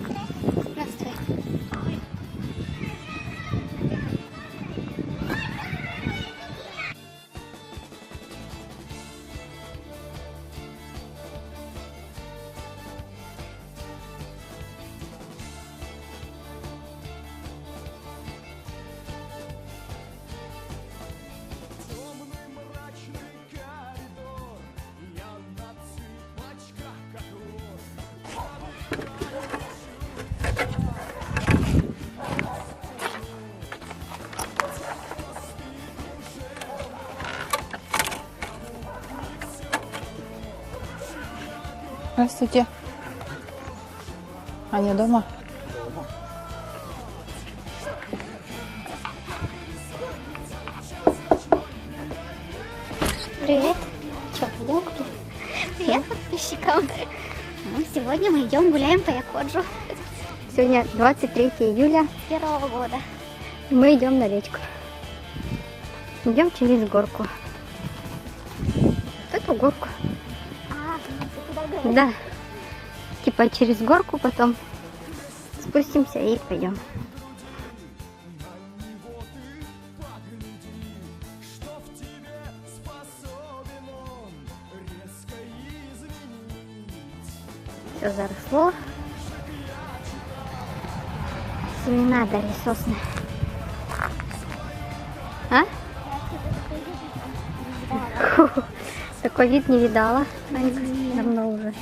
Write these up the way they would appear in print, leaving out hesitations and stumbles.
Здравствуй. Здравствуйте. Аня дома? Привет. Че, пойдем купим? Привет подписчикам. Сегодня мы идем гуляем по Якоджу. Сегодня 23 июля. Первого года. Мы идем на речку. Идем через горку. Вот эту горку. Ты куда говоришь? Да. Типа через горку, потом спустимся и пойдем. Все заросло. Семена дали сосны. А? Такой вид не видала. Давно уже.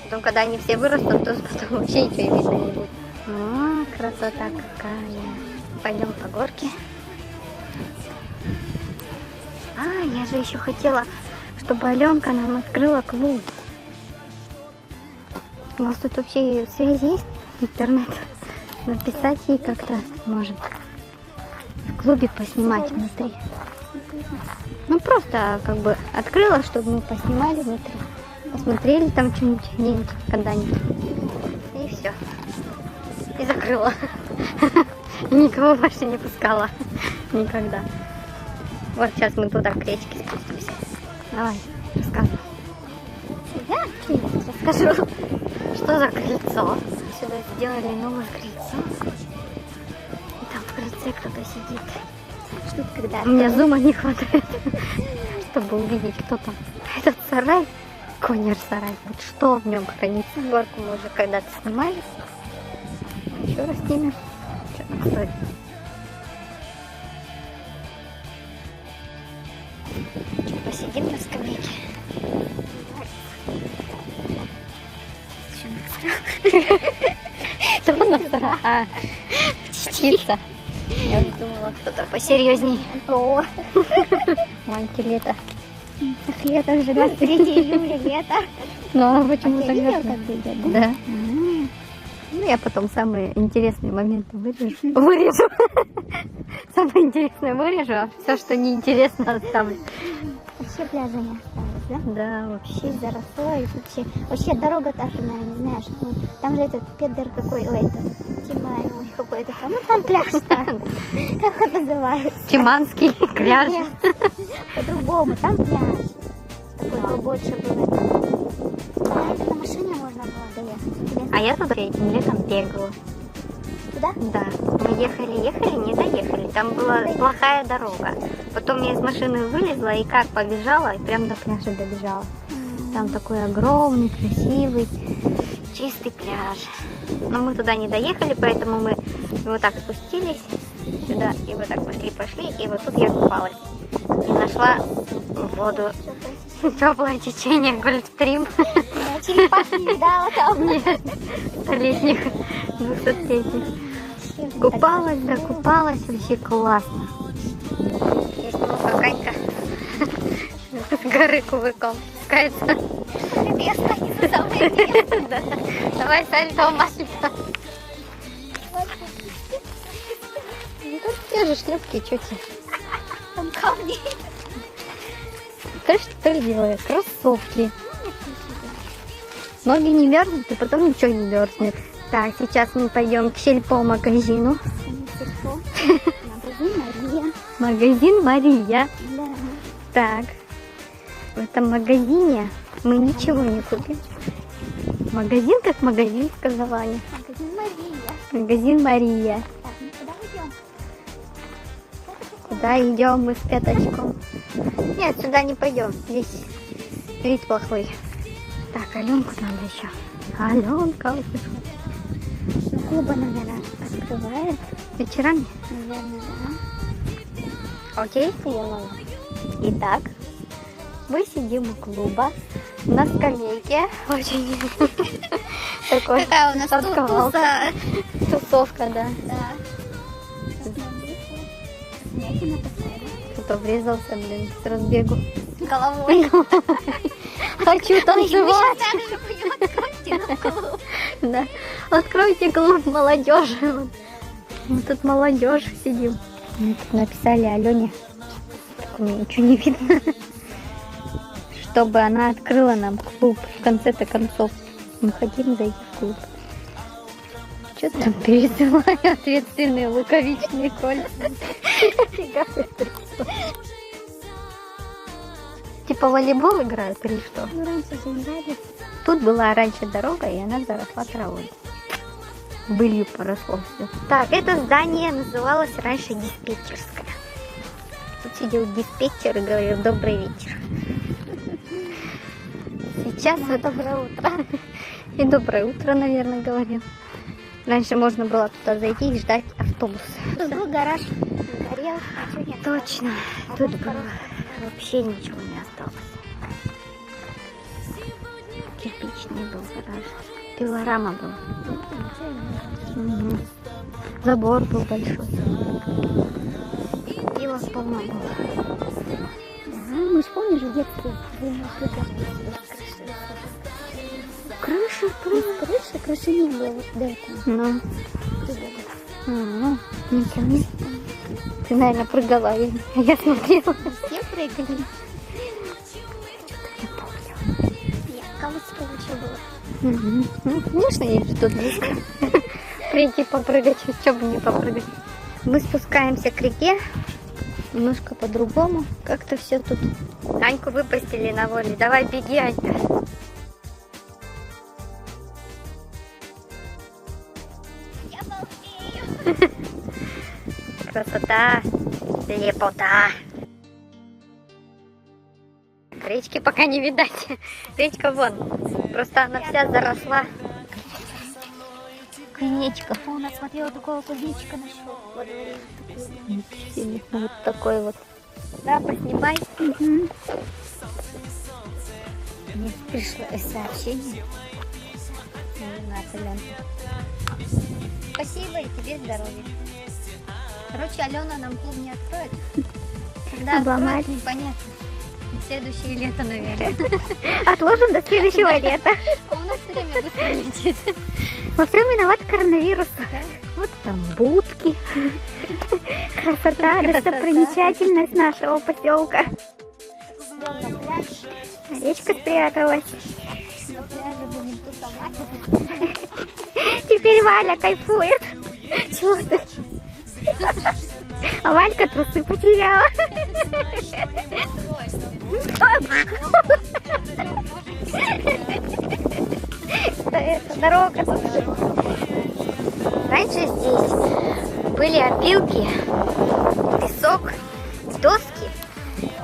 Потом, когда они все вырастут, то потом вообще ничего и видно не будет. О, красота какая. Пойдем по горке. А, я же еще хотела, чтобы Аленка нам открыла клуб. У вас тут вообще связь есть? Интернет? Написать ей как-то может. В клубе поснимать внутри. Ну просто как бы открыла, чтобы мы поснимали внутри. Посмотрели там что-нибудь где-нибудь когда-нибудь. И все. И закрыла. Никого больше не пускала. Никогда. Вот сейчас мы туда к речке спустимся. Давай, рассказывай. Я что-нибудь расскажу. Что за крыльцо? Сюда сделали новое крыльцо. И там в крыльце кто-то сидит. Что ты когда? У меня зума не хватает, чтобы увидеть, кто там. Этот сарай, конер-сарай, вот что в нем хранится. Горку мы уже когда-то снимали. Еще раз снимем. Что там стоит? Посидим на скамейке. Кто насрал? А, птица. Я уже думала, кто-то посерьезней. О, Маньки лето. так лето же, 23 июля, лето. Ну, а почему Я так видела, жарко? как идет, да? Да. Ну, я потом самые интересные моменты вырежу. Вырежу. Самое интересное вырежу, а все, что неинтересно, оставлю. Вообще пляжа не осталось, да? Да, вообще. Вообще заросло и вообще дорога та же, наверное, не знаешь. Ну, там же этот педер какой, ой, этот, Тимай, ой, какой-то там. Ну там пляж-то. Как это называется? Тиманский пляж. Нет, по-другому, там пляж. Такой побольше был. А это на машине можно было доехать. А я туда этим летом бегала. Туда? Да. Мы ехали, не доехали. Там была плохая дорога. Потом я из машины вылезла и как побежала, и прям до пляжа добежала. Там такой огромный, красивый, чистый пляж. Но мы туда не доехали, поэтому мы вот так спустились сюда и вот так пошли, и вот тут я купалась. И нашла воду. Теплое течение, Гольфстрим. Я черепах не видала там. Нет, столетних, 200-летних. Купалась, да, купалась, вообще классно. Есть много Канька с горы кувырком спускается. Интересно, не самое интересное. Да. Давай сальто, Машенька. Те же шлепки, что тебе? Там камни. Ты что ли делаешь? Кроссовки. Ноги не мерзнут, и потом ничего не мерзнет. Так, сейчас мы пойдем к сельпо-магазину. Магазин Мария. Магазин Мария. Да. Так, в этом магазине мы ничего не купим. Магазин как магазин, сказала Аня. Магазин Мария. Магазин Мария. Так, ну куда идем? Куда идем мы с пятачком? Нет, сюда не пойдем. Здесь вид плохой. Так, Аленку надо еще. Аленка. Ну, клуба, наверное, открывает. Вечерами? Наверное, да. Окей. Итак, мы сидим у клуба на скамейке. Очень такой Какая у нас тусовка. Тусовка, да. Да. Кто-то врезался, блин, с разбегу. Головой. Хочу танцевать. Также будем откройте клуб. Да. Откройте клуб молодежи. Вот. Мы тут молодежь сидим. Мы тут написали Алене. Так, мне ничего не видно. Чтобы она открыла нам клуб в конце-то концов. Мы хотим зайти в клуб. Что там пересылаю ответственные луковичные кольца? Типа волейбол играют или что? Ну, раньше же играли. Тут была раньше дорога, и она заросла травой. Былью поросло все. Так, это здание называлось раньше диспетчерское. Тут сидел диспетчер и говорил: добрый вечер. Сейчас Доброе утро. и доброе утро, наверное, говорил. Раньше можно было туда зайти и ждать автобус. Тут был гараж. Горел. Ничего нет. Точно. Тут было вообще ничего не осталось. Кирпичный был гараж. Пилорама был. Мгм. Забор был большой. Пила полно было. Мы же помнишь в детстве? Крыши не было вот до этого. Ну. Ничего не. Ты, наверное, прыгала, а я смотрела. Все прыгали. Не помню. Нет, колосика лучше было. Ну, конечно, есть тут близко. Прийти попрыгать, что бы не попрыгать. Мы спускаемся к реке. Немножко по-другому. Как-то все тут. Аньку выпустили на воле. Давай беги, Анька. Я балдею. Красота, лепота. Речки пока не видать. Речка вон. Просто она вся заросла. Кринечка. У нас смотрела такого кузнечика нашел во дворе. Вот такой вот. Да, поснимай. Мне пришло сообщение. Спасибо и тебе здоровья. Короче, Алена нам клуб не откроет. Когда Обломать. откроет, непонятно. Следующее лето, наверное. Отложим до следующего лета. У нас время быстро летит. Во всем виноват коронавирус. Вот там будки. Красота, достопримечательность нашего поселка. Речка спряталась. Теперь Валя кайфует. Чего ты? А Валька трусы потеряла. Это дорога. Раньше здесь были опилки, песок, доски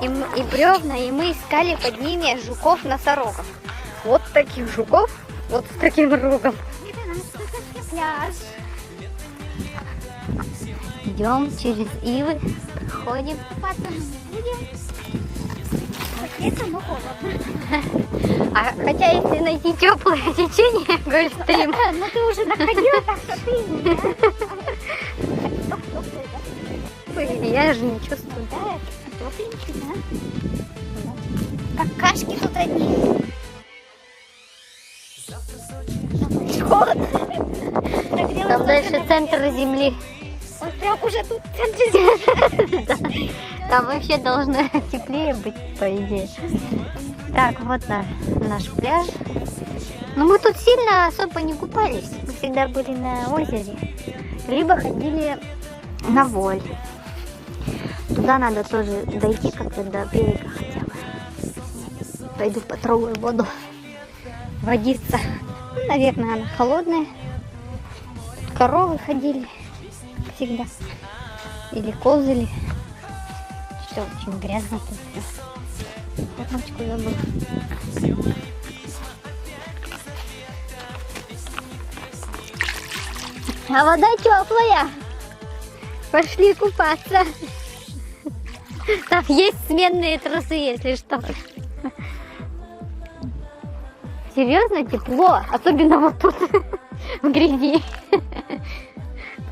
и бревна, и мы искали под ними жуков-носорогов. Вот таких жуков, вот с таким рогом. Пляж. Идем через ивы, проходим. Купаться мы не будем. Это, но холодно. А хотя если найти теплое течение, Гольфстрим. Но ты уже находила, так что ты... Я же не чувствую. Да, тепленький, да? Как кашки тут одни. Там дальше центр земли. Он прям уже тут в центре земли. Там вообще должно теплее быть, по идее. Так, вот наш пляж. Но мы тут сильно особо не купались. Мы всегда были на озере. Либо ходили на воль. Туда надо тоже дойти как-то до берега хотя бы. Пойду потрогаю воду. Водиться. Ну, наверное, она холодная. коровы ходили всегда. Или козы. Все очень грязно тут все. Формочку забыла. А вода теплая. Пошли купаться. Там есть сменные трусы, если что. Серьезно, тепло. Особенно вот тут, в грязи.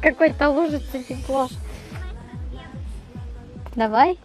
Какой-то лужица тепло. Давай.